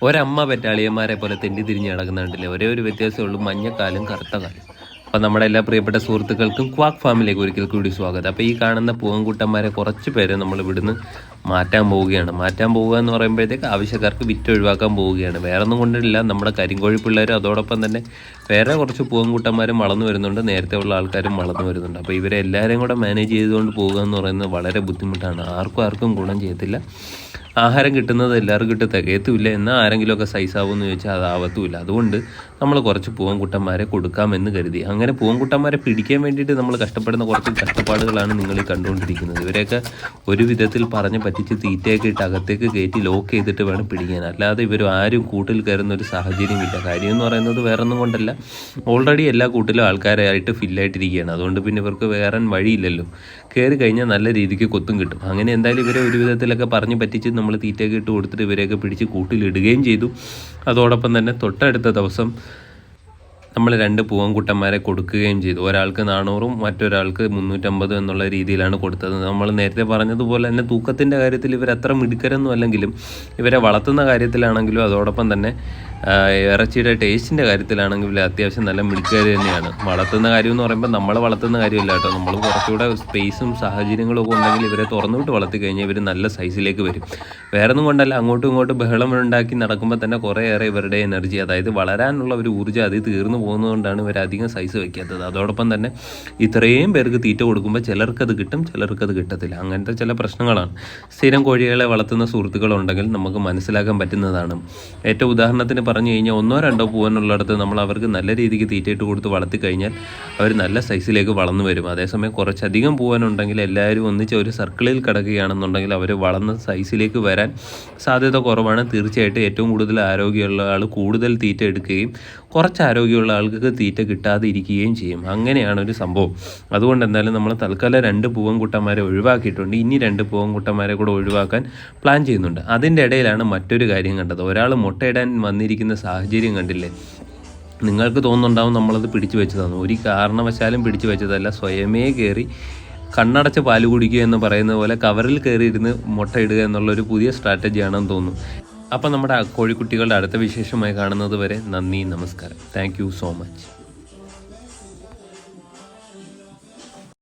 ഒരമ്മ പെറ്റാളിയന്മാരെ പോലെ തെണ്ടി തിരിഞ്ഞ് നടക്കുന്നുണ്ടല്ലേ. ഒരേ ഒരു വ്യത്യാസമേ ഉള്ളൂ, മഞ്ഞക്കാലും കറുത്ത കാലും. അപ്പോൾ നമ്മുടെ എല്ലാ പ്രിയപ്പെട്ട സുഹൃത്തുക്കൾക്കും ക്വാക്ക് ഫാമിലേക്ക് ഒരിക്കൽ കൂടി സ്വാഗതം. അപ്പോൾ ഈ കാണുന്ന പൂവൻകുട്ടന്മാരെ കുറച്ച് പേരെ നമ്മൾ ഇവിടുന്ന് മാറ്റാൻ പോവുകയാണ്. മാറ്റാൻ പോവുക എന്ന് പറയുമ്പോഴത്തേക്ക് ആവശ്യക്കാർക്ക് വിറ്റൊഴിവാക്കാൻ പോവുകയാണ്. വേറെ ഒന്നും കൊണ്ടില്ല, നമ്മുടെ കരിങ്കോഴി പിള്ളേരും അതോടൊപ്പം തന്നെ വേറെ കുറച്ച് പൂവൻകുട്ടന്മാരും വളർന്നു വരുന്നുണ്ട്, നേരത്തെ ഉള്ള ആൾക്കാരും വളർന്നു വരുന്നുണ്ട്. അപ്പോൾ ഇവരെ എല്ലാവരെയും കൂടെ മാനേജ് ചെയ്തുകൊണ്ട് പോകുക എന്ന് പറയുന്നത് വളരെ ബുദ്ധിമുട്ടാണ്. ആർക്കും ഗുണം ചെയ്യത്തില്ല. ആഹാരം കിട്ടുന്നത് എല്ലാവർക്കും തികയത്തുമില്ല. എന്നാൽ ആരെങ്കിലുമൊക്കെ സൈസാവുമെന്ന് ചോദിച്ചാൽ അതാവത്തുമില്ല. അതുകൊണ്ട് നമ്മൾ കുറച്ച് പൂവൻകുട്ടന്മാരെ കൊടുക്കാമെന്ന് കരുതി. അങ്ങനെ പൂവൻകുട്ടന്മാരെ പിടിക്കാൻ വേണ്ടിയിട്ട് നമ്മൾ കഷ്ടപ്പെടുന്ന കുറച്ച് കഷ്ടപ്പാടുകളാണ് നിങ്ങൾ ഈ കണ്ടുകൊണ്ടിരിക്കുന്നത്. ഇവരെയൊക്കെ ഒരു വിധത്തിൽ പറഞ്ഞ് പറ്റിച്ച് തീറ്റയൊക്കെ ഇട്ട് അകത്തേക്ക് കയറ്റി ലോക്ക് ചെയ്തിട്ട് വേണം പിടിക്കാൻ. അല്ലാതെ ഇവർ ആരും കൂട്ടിൽ കയറുന്ന ഒരു സാഹചര്യമില്ല. കാര്യം എന്ന് പറയുന്നത് വേറെ ഒന്നും കൊണ്ടല്ല, ഓൾറെഡി എല്ലാ കൂട്ടിലും ആൾക്കാരായിട്ട് ഫില്ലായിട്ടിരിക്കുകയാണ്. അതുകൊണ്ട് പിന്നെ ഇവർക്ക് വേറെ വഴിയില്ലല്ലോ. കയറി കഴിഞ്ഞാൽ നല്ല രീതിക്ക് കൊത്തും കിട്ടും. അങ്ങനെ എന്തായാലും ഇവരെ ഒരു വിധത്തിലൊക്കെ പറഞ്ഞ് പറ്റിച്ച് നമ്മൾ തീറ്റയൊക്കെ ഇട്ട് കൊടുത്തിട്ട് ഇവരെയൊക്കെ പിടിച്ച് കൂട്ടിലിടുകയും ചെയ്തു. അതോടൊപ്പം തന്നെ തൊട്ടടുത്ത ദിവസം നമ്മൾ 2 പൂവൻകുട്ടന്മാരെ കൊടുക്കുകയും ചെയ്തു. ഒരാൾക്ക് 400ഉം മറ്റൊരാൾക്ക് 350 എന്നുള്ള രീതിയിലാണ് കൊടുത്തത്. നമ്മൾ നേരത്തെ പറഞ്ഞതുപോലെ തന്നെ തൂക്കത്തിൻ്റെ കാര്യത്തിൽ ഇവരത്ര മിടുക്കരൊന്നും അല്ലെങ്കിലും ഇവരെ വളർത്തുന്ന കാര്യത്തിലാണെങ്കിലും അതോടൊപ്പം തന്നെ ഇറച്ചിയുടെ ടേസ്റ്റിൻ്റെ കാര്യത്തിലാണെങ്കിലും അത്യാവശ്യം നല്ല മിടുക്കർ തന്നെയാണ്. വളർത്തുന്ന കാര്യം എന്ന് പറയുമ്പോൾ നമ്മൾ വളർത്തുന്ന കാര്യമില്ല കേട്ടോ. നമ്മൾ കുറച്ചുകൂടെ സ്പേസും സാഹചര്യങ്ങളും ഒക്കെ ഉണ്ടെങ്കിൽ ഇവരെ തുറന്നുവിട്ട് വളർത്തി കഴിഞ്ഞാൽ ഇവർ നല്ല സൈസിലേക്ക് വരും. വേറെ ഒന്നും കൊണ്ടല്ല, അങ്ങോട്ടും ഇങ്ങോട്ടും ബഹളം ഉണ്ടാക്കി നടക്കുമ്പോൾ തന്നെ കുറേയേറെ ഇവരുടെ എനർജി, അതായത് വളരാനുള്ള ഒരു ഊർജ്ജം അത് തീർന്നു പോകുന്നതുകൊണ്ടാണ് ഇവരധികം സൈസ് വയ്ക്കാത്തത്. അതോടൊപ്പം തന്നെ ഇത്രയും പേർക്ക് തീറ്റ കൊടുക്കുമ്പോൾ ചിലർക്കത് കിട്ടും, ചിലർക്കത് കിട്ടത്തില്ല. അങ്ങനത്തെ ചില പ്രശ്നങ്ങളാണ്. സ്ഥിരം കോഴികളെ വളർത്തുന്ന സുഹൃത്തുക്കളുണ്ടെങ്കിൽ നമുക്ക് മനസ്സിലാക്കാൻ പറ്റുന്നതാണ്. ഏറ്റവും ഉദാഹരണത്തിന് പറഞ്ഞു കഴിഞ്ഞാൽ 1-2 പൂവനുള്ളിടത്ത് നമ്മൾ അവർക്ക് നല്ല രീതിക്ക് തീറ്റയിട്ട് കൊടുത്ത് വളർത്തി കഴിഞ്ഞാൽ അവർ നല്ല സൈസിലേക്ക് വളർന്നു വരും. അതേസമയം കുറച്ചധികം പൂവനുണ്ടെങ്കിൽ എല്ലാവരും ഒന്നിച്ച് ഒരു സർക്കിളിൽ കിടക്കുകയാണെന്നുണ്ടെങ്കിൽ അവർ വളർന്ന സൈസിലേക്ക് വരാൻ സാധ്യത കുറവാണ്. തീർച്ചയായിട്ടും ഏറ്റവും കൂടുതൽ ആരോഗ്യമുള്ള ആൾ കൂടുതൽ തീറ്റ എടുക്കുകയും കുറച്ച് ആരോഗ്യമുള്ള ആൾക്ക് തീറ്റ കിട്ടാതെ ഇരിക്കുകയും ചെയ്യും. അങ്ങനെയാണ് ഒരു സംഭവം. അതുകൊണ്ട് എന്തായാലും നമ്മൾ തൽക്കാലം 2 പൂവൻകുട്ടന്മാരെ ഒഴിവാക്കിയിട്ടുണ്ട്. ഇനി 2 പൂവൻകുട്ടന്മാരെ കൂടെ ഒഴിവാക്കാൻ പ്ലാൻ ചെയ്യുന്നുണ്ട്. അതിൻ്റെ ഇടയിലാണ് മറ്റൊരു കാര്യം കണ്ടത്. ഒരാൾ മുട്ടയിടാൻ വന്നിരിക്കുന്ന സാഹചര്യം കണ്ടില്ലേ. നിങ്ങൾക്ക് തോന്നുന്നുണ്ടാവും നമ്മളത് പിടിച്ചു വെച്ചതാണ്. ഒരു കാരണവശാലും പിടിച്ചു വെച്ചതല്ല, സ്വയമേ കയറി കണ്ണടച്ച് പാല് കുടിക്കുക എന്ന് പറയുന്ന പോലെ കവറിൽ കയറിയിരുന്ന് മുട്ടയിടുക എന്നുള്ളൊരു പുതിയ സ്ട്രാറ്റജിയാണെന്ന് തോന്നുന്നു. അപ്പം നമ്മുടെ കോഴിക്കുട്ടികളുടെ അടുത്ത വിശേഷമായി കാണുന്നത് വരെ നന്ദി, നമസ്കാരം. Thank you so much.